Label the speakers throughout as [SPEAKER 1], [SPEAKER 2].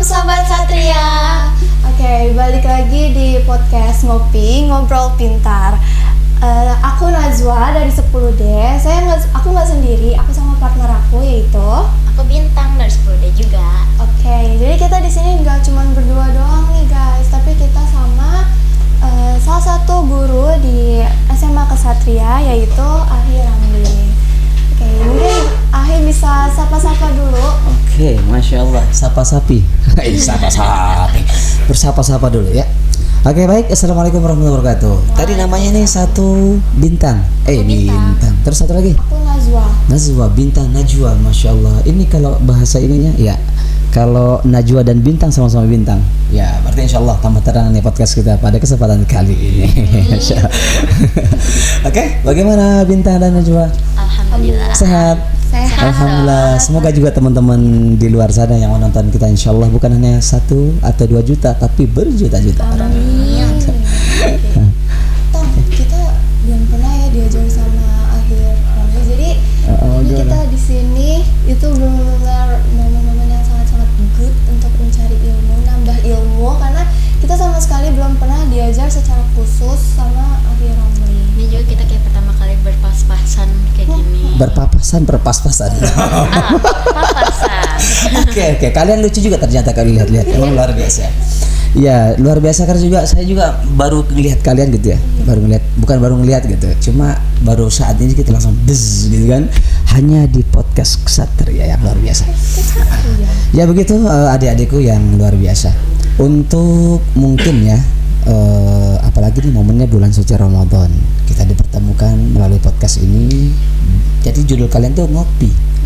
[SPEAKER 1] Sobat Satria. Oke, balik lagi di podcast Ngobrol Pintar. Aku Najwa dari 10D. Aku nggak sendiri, aku sama partner aku yaitu
[SPEAKER 2] aku Bintang dari 10D juga.
[SPEAKER 1] Oke, jadi kita di sini nggak cuma berdua doang nih guys, tapi kita sama salah satu guru di SMA Kesatria yaitu Ahi Ramli. Oke, mungkin Ahi bisa sapa-sapa dulu.
[SPEAKER 3] Oke, Masya Allah, sapa-sapi. Sapa-sapi. Bersapa-sapa dulu ya. Oke, baik. Assalamualaikum warahmatullahi wabarakatuh. Tadi namanya nih satu Bintang. Bintang. Terus satu lagi?
[SPEAKER 1] Aku Najwa.
[SPEAKER 3] Najwa, Bintang, Najwa. Masya Allah. Ini kalau bahasa ininya ya, kalau Najwa dan Bintang sama-sama Bintang. Ya, berarti insya Allah tambah terang nih podcast kita pada kesempatan kali ini. Oke, bagaimana Bintang dan Najwa?
[SPEAKER 2] Alhamdulillah.
[SPEAKER 3] Sehat. Alhamdulillah. Semoga juga teman-teman di luar sana yang menonton kita insya Allah bukan hanya 1 atau 2 juta tapi berjuta-juta.
[SPEAKER 2] Amin.
[SPEAKER 1] Tom, kita belum pernah ya diajar sama Akhir Ramli. Jadi ini kita di sini itu benar-benar momen-momen yang sangat-sangat good untuk mencari ilmu, nambah ilmu karena kita sama sekali belum pernah diajar secara khusus sama Akhir Ramli.
[SPEAKER 2] Ini juga kita kayak pertama kali berpas-pasan kayak gini.
[SPEAKER 3] Berpapasan.
[SPEAKER 2] Papasan.
[SPEAKER 3] Oke, kalian lucu juga ternyata kalau lihat-lihat. Emang luar biasa. Ya, luar biasa karena juga saya juga baru lihat kalian gitu ya. Bukan baru ngelihat gitu. Cuma baru saat ini kita langsung buzz gitu kan. Hanya di podcast Kesatria yang luar biasa. Ya begitu adik-adikku yang luar biasa. Untuk mungkin ya apalagi nih momennya bulan suci Ramadan, kita dipertemukan melalui podcast ini. Jadi judul kalian tuh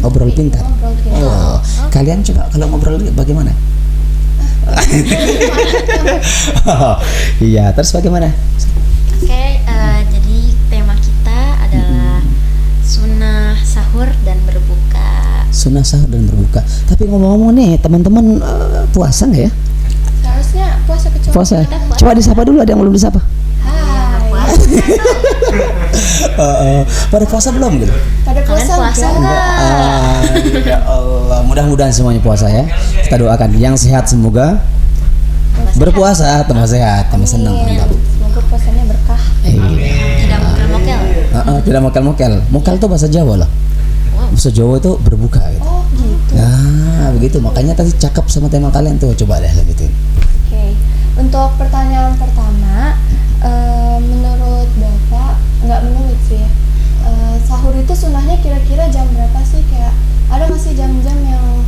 [SPEAKER 3] ngobrol pintar. Oh, kalian coba kalau ngobrol bagaimana? Iya, terus bagaimana?
[SPEAKER 2] Oke, jadi tema kita adalah sunnah sahur dan berbuka.
[SPEAKER 3] Sunnah sahur dan berbuka. Tapi ngomong-ngomong nih, teman-teman puasa nggak ya?
[SPEAKER 1] Seharusnya puasa kecuali
[SPEAKER 3] Puasa. Coba disapa dulu, ada yang belum disapa.
[SPEAKER 1] Hai.
[SPEAKER 3] Pada puasa belum gitu?
[SPEAKER 1] Pada puasa
[SPEAKER 2] enggak?
[SPEAKER 3] Ya Allah, mudah-mudahan semuanya puasa ya. Kita doakan yang sehat semoga berpuasa, tambah sehat, tambah senang. Mantap.
[SPEAKER 1] Semoga puasanya berkah.
[SPEAKER 2] Tidak mokel-mokel.
[SPEAKER 3] Tidak mokel-mokel. Mokel itu bahasa Jawa loh. Bahasa Jawa itu berbuka gitu.
[SPEAKER 1] Oh gitu.
[SPEAKER 3] Nah, begitu. Makanya tadi cakep sama tema kalian tuh. Coba deh lanjutin.
[SPEAKER 1] Oke. Untuk pertanyaan pertama, menurut Bapak, nggak menurut sih ya, sahur itu sunnahnya kira-kira jam berapa sih? Kayak ada nggak sih jam-jam yang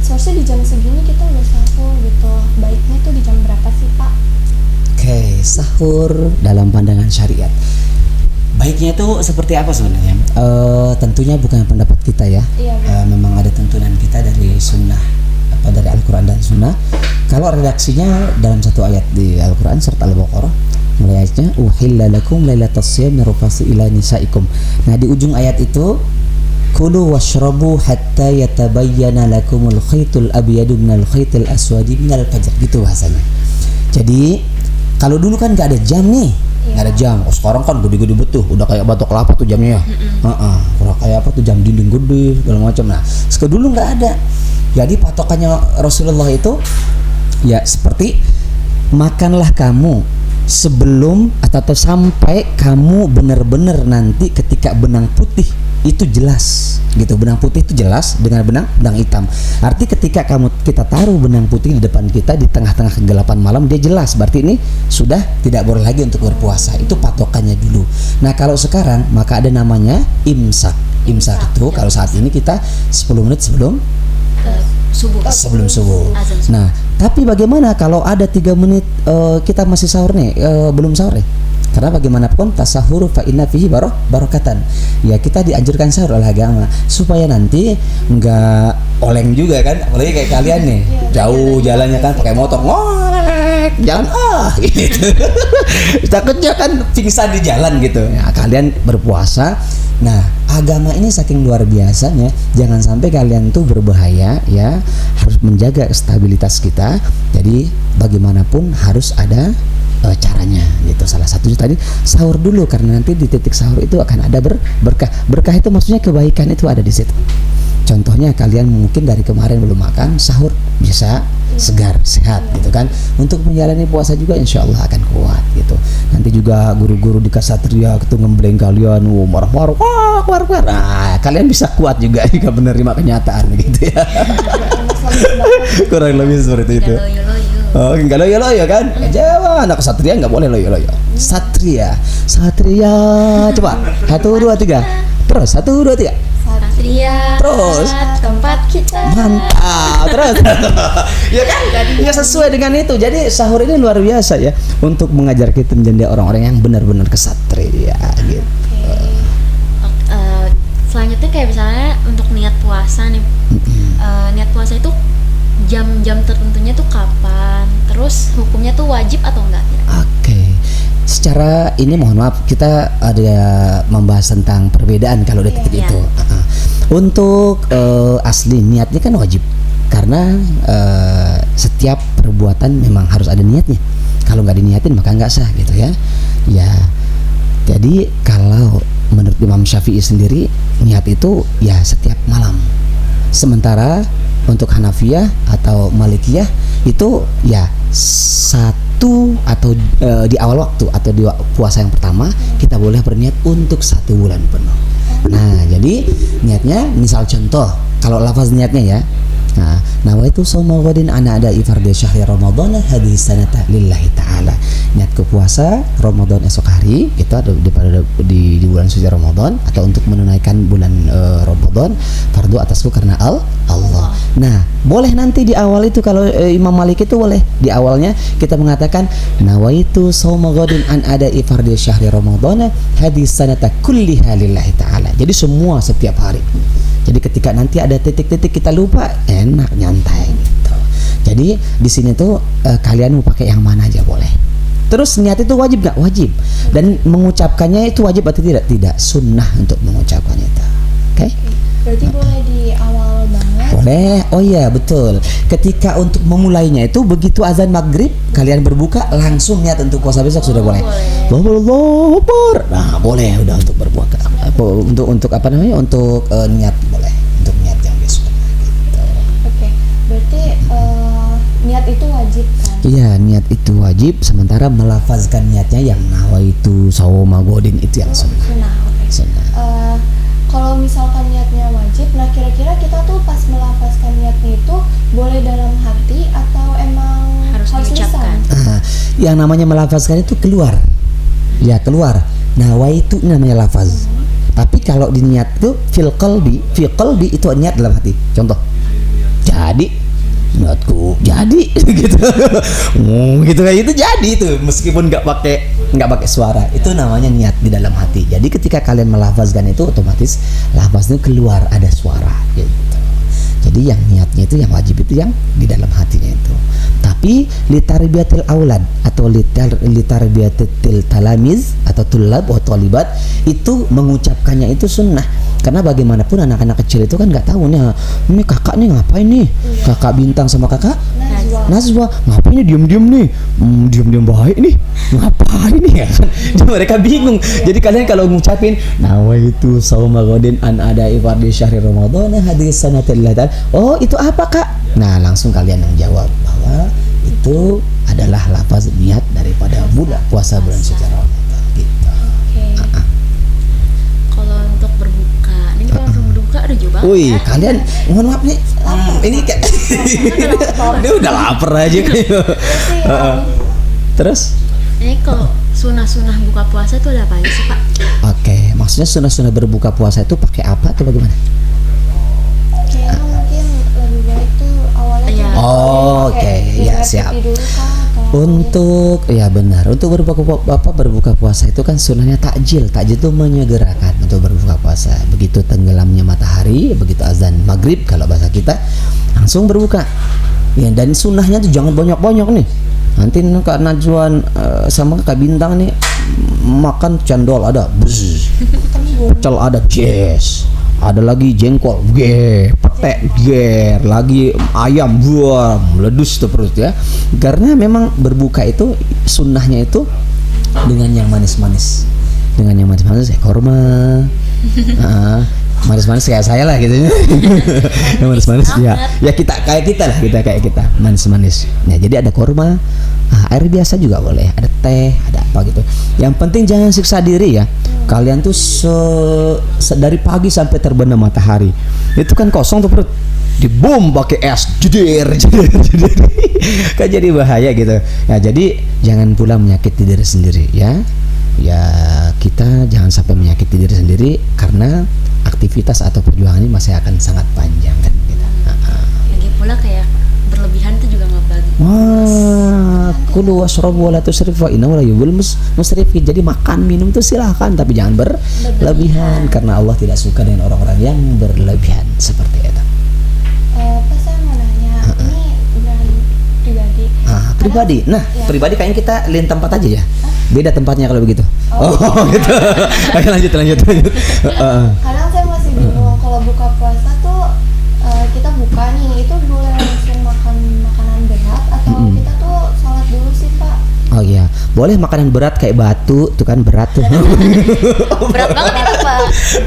[SPEAKER 1] seharusnya di jam segini kita udah sahur gitu? Baiknya tuh di jam berapa sih Pak?
[SPEAKER 3] Oke, sahur dalam pandangan syariat. Baiknya itu seperti apa sebenarnya? Tentunya bukan pendapat kita ya.
[SPEAKER 1] Iya,
[SPEAKER 3] memang ada tuntunan kita dari sunnah, dari Al-Quran dan sunnah. Kalau redaksinya dalam satu ayat di Al-Quran serta Al-Baqarah, mulai ayatnya uhilla lakum lailatas siyami rafasi ila nisaikum. Nah, di ujung ayat itu kulu washrabu hatta yatabayyana lakumul khaytul abyadu minal khaytil aswadi minal fajr, gitu bahasanya. Jadi kalau dulu kan nggak ada jam nih, nggak ada jam. Oh, sekarang kan gede-gede betul, udah kayak batok kelapa tuh jamnya ya. Udah kayak apa tuh, jam dinding gede segala macam. Nah, sekarang dulu nggak ada. Jadi patokannya Rasulullah itu ya seperti makanlah kamu sebelum atau sampai kamu benar-benar nanti ketika benang putih itu jelas gitu. Benang putih itu jelas dengan benang hitam. Arti ketika kita taruh benang putih di depan kita di tengah-tengah kegelapan malam, dia jelas berarti ini sudah tidak boleh lagi untuk berpuasa. Itu patokannya dulu. Nah, kalau sekarang maka ada namanya imsak. Imsak itu kalau saat ini kita 10 menit sebelum subuh. Nah, tapi bagaimana kalau ada 3 menit kita masih sahur nih, belum sahur nih? Karena bagaimanapun tasahur fa inna fihi barakatan. Ya, kita dianjurkan sahur oleh agama supaya nanti enggak oleng juga kan. Apalagi kayak kalian nih, jauh jalannya kan pakai motor, ngorek, jalan gitu. Takutnya kan pingsan di jalan gitu. Nah, kalian berpuasa. Nah, agama ini saking luar biasanya, jangan sampai kalian tuh berbahaya ya. Harus menjaga stabilitas kita. Jadi bagaimanapun harus ada caranya gitu. Salah satunya tadi sahur dulu, karena nanti di titik sahur itu akan ada berkah. Berkah itu maksudnya kebaikan itu ada di situ. Contohnya kalian mungkin dari kemarin belum makan, sahur bisa segar, sehat gitu kan. Untuk menjalani puasa juga insya Allah akan kuat gitu. Nanti juga guru-guru di Kasatria itu ngembleng kalian, marah-marah, keluar. Nah, kalian bisa kuat juga jika menerima kenyataan gitu ya. Kurang lebih seperti itu. Oh, enggak loyo-loyo kan? Jawa anak Satria enggak boleh loyo-loyo. Satria. Coba. 1 2 3. Terus 1 2 3.
[SPEAKER 2] Satria.
[SPEAKER 3] Terus
[SPEAKER 2] Tempat kita.
[SPEAKER 3] mantap. Terus. Ya kan? Ya sesuai dengan itu. Jadi sahur ini luar biasa ya untuk mengajar kita menjadi orang-orang yang benar-benar kesatria gitu.
[SPEAKER 2] Selanjutnya kayak misalnya untuk niat puasa nih. Niat puasa itu jam-jam tertentunya tuh kapan? Terus hukumnya tuh wajib atau enggak?
[SPEAKER 3] Oke. Secara ini mohon maaf kita ada membahas tentang perbedaan kalau di titik itu. Untuk asli niatnya kan wajib karena setiap perbuatan memang harus ada niatnya. Kalau nggak diniatin maka nggak sah gitu ya. Ya. Jadi kalau menurut Imam Syafi'i sendiri niat itu ya setiap malam. Sementara untuk Hanafiyah atau Malikiyah itu ya satu atau di awal waktu atau di puasa yang pertama kita boleh berniat untuk 1 bulan penuh. Nah jadi niatnya misal contoh kalau lafaz niatnya ya, nah nawaitu shauma ghadin ana ada fardhi syahri ramadhan hadhihi sanata lillahi ta'ala. Niat ke puasa Ramadan esok hari itu ada di bulan suci Ramadan atau untuk menunaikan bulan Ramadan fardu atasku karena Allah. Nah boleh nanti di awal itu kalau Imam Malik itu boleh di awalnya kita mengatakan nawaitu shauma ghadin an ada fardhi syahri ramadhan hadhihi sanata kulliha lillahi ta'ala. Jadi semua setiap hari. Jadi ketika nanti ada titik-titik kita lupa, enak nyantai gitu. Jadi di sini tuh kalian mau pakai yang mana aja boleh. Terus niat itu wajib nggak? Wajib. Dan mengucapkannya itu wajib atau tidak? Tidak. Sunnah untuk mengucapkannya itu. Oke?
[SPEAKER 1] Berarti boleh di awal banget.
[SPEAKER 3] Boleh. Oh iya betul. Ketika untuk memulainya itu begitu azan maghrib kalian berbuka langsung niat untuk puasa besok sudah boleh. Allahu Akbar. Nah boleh udah untuk berbuka. Untuk apa namanya? Untuk niat boleh. Untuk niat yang besok. Gitu.
[SPEAKER 1] Oke. Berarti niat itu wajib kan?
[SPEAKER 3] Iya niat itu wajib. Sementara melafazkan niatnya yang nawaitu shauma ghadin itu yang sunnah. Sunnah.
[SPEAKER 1] Kalau misalkan niatnya wajib, nah kira-kira kita tuh pas melafazkan niatnya itu boleh dalam hati atau emang harus
[SPEAKER 2] diucapkan?
[SPEAKER 3] Yang namanya melafazkan itu keluar. Ya keluar. Nawaitu ini namanya lafaz. Tapi kalau di niat itu fil qalbi itu niat dalam hati. Contoh. Jadi niatku jadi gitu. Gitu kayak itu jadi itu meskipun nggak pakai suara. Itu namanya niat di dalam hati. Jadi ketika kalian melafazkan itu otomatis lafaznya keluar ada suara gitu. Jadi yang niatnya itu yang wajib itu yang di dalam hatinya itu. Tapi litarbiyatil aulad atau litarbiyatil talamiz atau tulab atau talibat itu mengucapkannya itu sunnah. Karena bagaimanapun anak-anak kecil itu kan nggak tahu nih, ini kakak nih ngapain nih, kakak Bintang sama kakak Nazwa ngapain nih diam-diam nih, diam-diam baik nih, ngapain nih ya kan? Mereka bingung. Jadi kalian kalau ngucapin nawaitu shauma ghadin an ada fardhi syahri ramadhan hadhihi sanatil latan, oh itu apa kak? Nah langsung kalian yang jawab bahwa itu adalah lafaz niat daripada bulan puasa bulan suci Ramadan gitu.
[SPEAKER 2] Kalau untuk berbuka, ini kita langsung berbuka udah jauh banget.
[SPEAKER 3] Wih, kalian mohon maaf nih. Ini kayak dia udah lapar aja kayak. Terus?
[SPEAKER 2] Ini kalau sunah-sunah buka puasa itu ada apa aja sih Pak?
[SPEAKER 3] Oke, maksudnya sunah-sunah berbuka puasa itu pakai apa atau bagaimana?
[SPEAKER 1] Kayaknya mungkin lebih baik tuh awalnya
[SPEAKER 3] Oke, ya siap. Untuk ya benar, untuk berbuka puasa itu kan sunahnya takjil. Takjil itu menyegerakan untuk berbuka puasa. Begitu tenggelamnya matahari, begitu azan maghrib kalau bahasa kita langsung berbuka. Ya dan sunahnya tuh jangan banyak-banyak nih. Nanti Kak Najwan sama Kak Bintang nih makan cendol ada, pecel ada, yes. Ada lagi jengkol, pete, lagi ayam, meledus tuh perut ya. Karena memang berbuka itu sunnahnya itu dengan yang manis-manis, kurma, manis-manis kayak saya lah gitu. Yang manis-manis ya kita lah, kita kayak kita manis-manis. Nah, jadi ada kurma, air biasa juga boleh, ada teh, ada apa gitu. Yang penting jangan siksa diri ya. Kalian tuh dari pagi sampai terbenam matahari. Itu kan kosong tuh perut. Dibom pakai es, jeder. Kan jadi bahaya gitu. Ya, jadi jangan pula menyakiti diri sendiri ya. Ya, kita jangan sampai menyakiti diri sendiri karena aktivitas atau perjuangan ini masih akan sangat panjang kan gitu.
[SPEAKER 2] Lagi pula kayak berlebihan itu juga nggak bagus.
[SPEAKER 3] Wah, kulu washrabu wala tusrifu innahu la yuhibbul musrifin. Jadi makan minum itu silahkan tapi jangan berlebihan karena Allah tidak suka dengan orang-orang yang berlebihan seperti itu.
[SPEAKER 1] Pas saya mau nanya, ini beneran pribadi.
[SPEAKER 3] Pribadi. Nah,
[SPEAKER 1] ya.
[SPEAKER 3] Pribadi kayaknya kita lain tempat aja ya. Beda tempatnya kalau begitu. Oh gitu. Ayo lanjut.
[SPEAKER 1] Kadang saya masih bingung kalau buka puasa tuh kita buka nih, itu boleh langsung makan makanan berat atau kita tuh sholat dulu sih Pak?
[SPEAKER 3] Oh iya, boleh makanan berat kayak batu, tuh kan berat tuh.
[SPEAKER 2] Berat banget itu Pak.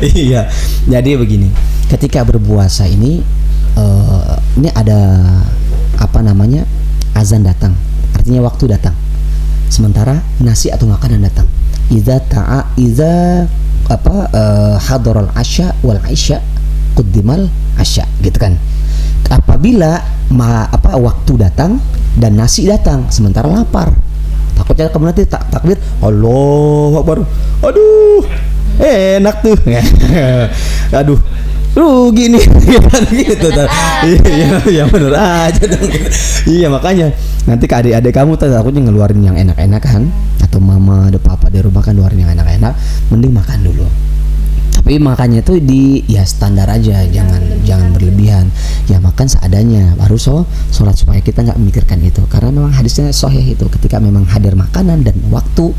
[SPEAKER 3] Iya, jadi begini, ketika berpuasa ini ada apa namanya, azan datang, artinya waktu datang. Sementara nasi atau makanan datang. Hadaral asya wal isya quddimal asya, gitu kan. Apabila waktu datang dan nasi datang, sementara lapar. Takutnya kamu nanti takbir, Allahu Akbar. Aduh, enak tuh. Aduh, gini kan gitu. Iya bener aja dong. Iya, makanya nanti ke adik-adik kamu takutnya ngeluarin yang enak-enak kan, atau mama atau papa di rumah kan ngeluarin yang enak-enak, mending makan dulu. Tapi makannya tuh ya standar aja, jangan berlebihan. Ya makan seadanya, baru sholat supaya kita nggak memikirkan itu. Karena memang hadisnya sahih itu, ketika memang hadir makanan dan waktu,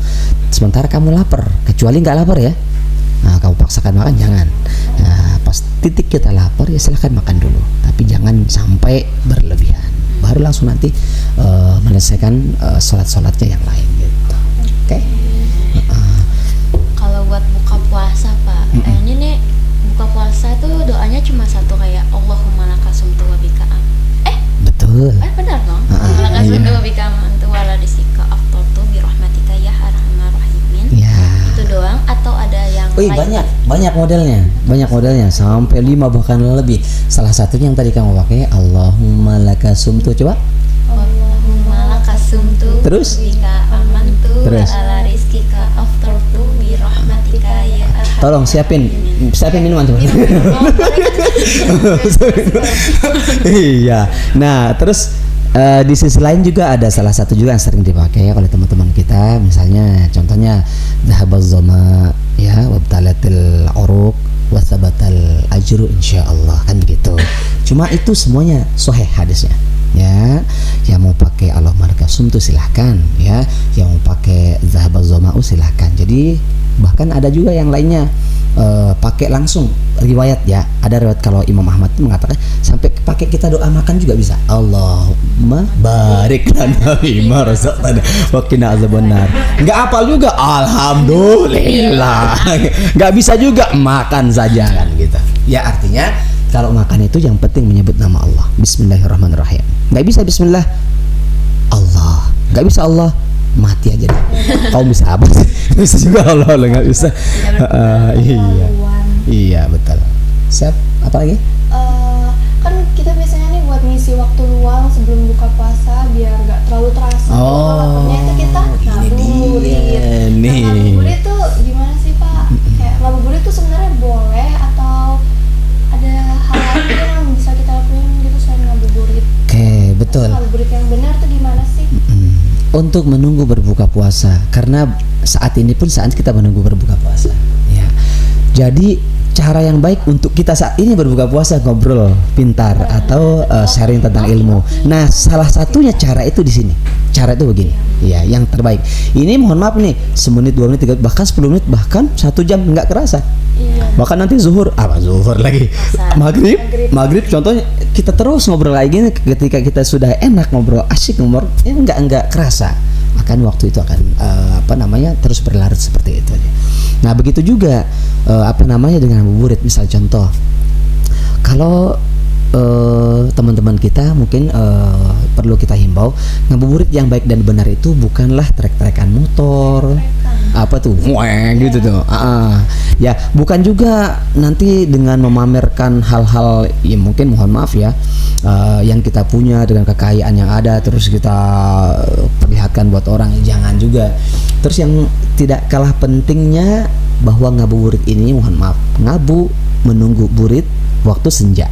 [SPEAKER 3] sementara kamu lapar, kecuali nggak lapar ya. Nah, kamu paksakan makan jangan. Nah, pas titik kita lapar ya silahkan makan dulu, tapi jangan sampai berlebihan. Baru langsung nanti menyelesaikan sholat-sholatnya yang lain gitu. Oke?
[SPEAKER 2] Kalau buat buka puasa Pak, ini nih buka puasa tuh doanya cuma satu, kayak Allahumma lakasumtu wa bika
[SPEAKER 3] Betul.
[SPEAKER 2] benar dong? Lakasumtu wa bika amantu wa la disika aftartu bi rahmatika ya arhamar rahimin.
[SPEAKER 3] Ya.
[SPEAKER 2] Itu doang atau ada yang lain?
[SPEAKER 3] Banyak modelnya sampai 5 bahkan lebih. Salah satunya yang tadi kamu pakai, Allahumma lakasumtu, coba.
[SPEAKER 2] Allahumma lakasumtu
[SPEAKER 3] Terus?
[SPEAKER 2] bika amantu
[SPEAKER 3] Terus?
[SPEAKER 2] wa ala rizkika aftartu bi rahmatika ya arhamar.
[SPEAKER 3] Tolong siapin minuman coba. Iya. Nah, terus di sisi lain juga ada salah satu juga yang sering dipakai oleh teman-teman kita, misalnya contohnya dhahabaz zama ya, wabtalatil uruq wa thabatal ajru insyaallah, kan gitu. Cuma itu semuanya sahih hadisnya. Ya, yang mau pakai Allahumma lakasumtu silahkan ya, yang mau pakai dhahabaz zama'u silahkan. Jadi bahkan ada juga yang lainnya pakai langsung riwayat ya. Ada riwayat kalau Imam Ahmad itu mengatakan sampai pakai kita doa makan juga bisa. Allahumma barik lana fima razaqtana wa qina azabannar. Enggak hafal juga alhamdulillah. Enggak bisa juga makan saja kan gitu. Ya artinya kalau makan itu yang penting menyebut nama Allah. Bismillahirrahmanirrahim. Enggak bisa bismillah Allah. Enggak bisa Allah, mati aja deh. Kau bisa apa sih? Bisa juga Allah nggak bisa. Iya betul. Siap. Apa lagi?
[SPEAKER 1] Kan kita biasanya nih buat ngisi waktu luang sebelum buka puasa biar nggak terlalu terasa. Waktunya itu kita ngabuburit. Ngabuburit tuh gimana sih Pak? Kayak ngabuburit tuh sebenarnya boleh atau ada hal lain yang bisa kita lakuin gitu selain ngabuburit?
[SPEAKER 3] Oke, betul.
[SPEAKER 1] Ngabuburit yang benar tuh gimana sih?
[SPEAKER 3] Untuk menunggu berbuka puasa, karena saat ini pun saat kita menunggu berbuka puasa ya. Jadi cara yang baik untuk kita saat ini berbuka puasa ngobrol pintar atau sharing tentang ilmu. Nah, salah satunya cara itu di sini. Cara itu begini. Ya, yang terbaik. Ini mohon maaf nih, semenit, 2 menit, 3 bahkan 10 menit, bahkan 1 jam nggak kerasa. Bahkan nanti zuhur lagi. Maghrib contohnya kita terus ngobrol lagi gini, ketika kita sudah enak ngobrol, asyik ngobrol, ya nggak kerasa. bahkan waktu itu akan terus berlarut seperti itu. Nah begitu juga dengan ngabuburit. Misal contoh, kalau teman-teman kita mungkin perlu kita himbau, ngabuburit yang baik dan benar itu bukanlah trek-trekan motor, gitu tuh. Ya, bukan juga nanti dengan memamerkan hal-hal yang mungkin mohon maaf ya, yang kita punya dengan kekayaan yang ada terus kita perlihatkan buat orang, jangan juga. Terus yang tidak kalah pentingnya bahwa ngabuburit ini mohon maaf, menunggu burit waktu senja.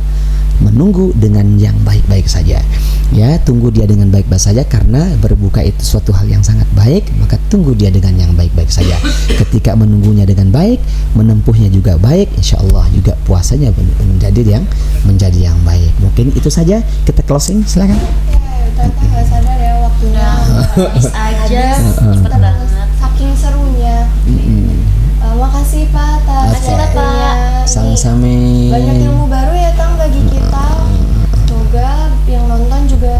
[SPEAKER 3] Menunggu dengan yang baik-baik saja, ya, tunggu dia dengan baik-baik saja, karena berbuka itu suatu hal yang sangat baik, maka tunggu dia dengan yang baik-baik saja. Ketika menunggunya dengan baik, menempuhnya juga baik, insya Allah juga puasanya menjadi yang baik. Mungkin itu saja, kita closing, silakan.
[SPEAKER 1] Ya, kita nggak sadar ya waktunya
[SPEAKER 2] habis aja, cepet banget.
[SPEAKER 1] Saking serunya. Makasih Pak atas waktunya.
[SPEAKER 3] Sama-sama.
[SPEAKER 1] Banyak ilmu baru ya Tang bagi kita. Semoga yang nonton juga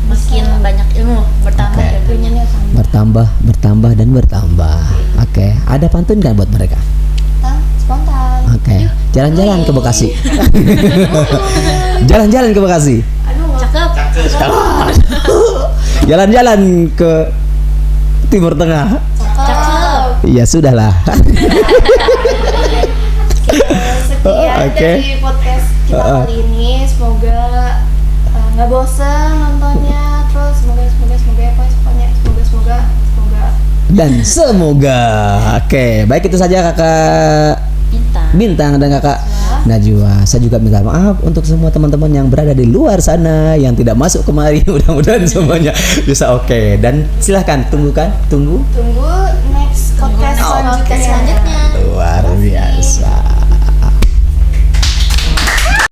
[SPEAKER 2] Makin banyak ilmu bertambah ilmunya.
[SPEAKER 3] bertambah dan bertambah. Oke. Ada pantun kan buat mereka?
[SPEAKER 1] Tang spontan.
[SPEAKER 3] Oke. Jalan-jalan ke Bekasi. Jalan-jalan ke Bekasi.
[SPEAKER 2] Cakep.
[SPEAKER 3] Jalan-jalan ke Timur Tengah.
[SPEAKER 1] Cakep.
[SPEAKER 3] Ya sudahlah.
[SPEAKER 1] Sekian
[SPEAKER 3] Oke.
[SPEAKER 1] dari podcast kita kali ini. Semoga nggak bosan nontonnya. Terus semoga ya Pak, semoga.
[SPEAKER 3] Dan semoga. Oke, baik, itu saja Kakak Bintang dan Kakak Najwa. Saya juga minta maaf untuk semua teman-teman yang berada di luar sana yang tidak masuk kemari. Mudah-mudahan semuanya bisa oke. Dan silahkan tunggu
[SPEAKER 1] next podcast selanjutnya.
[SPEAKER 3] Luar biasa.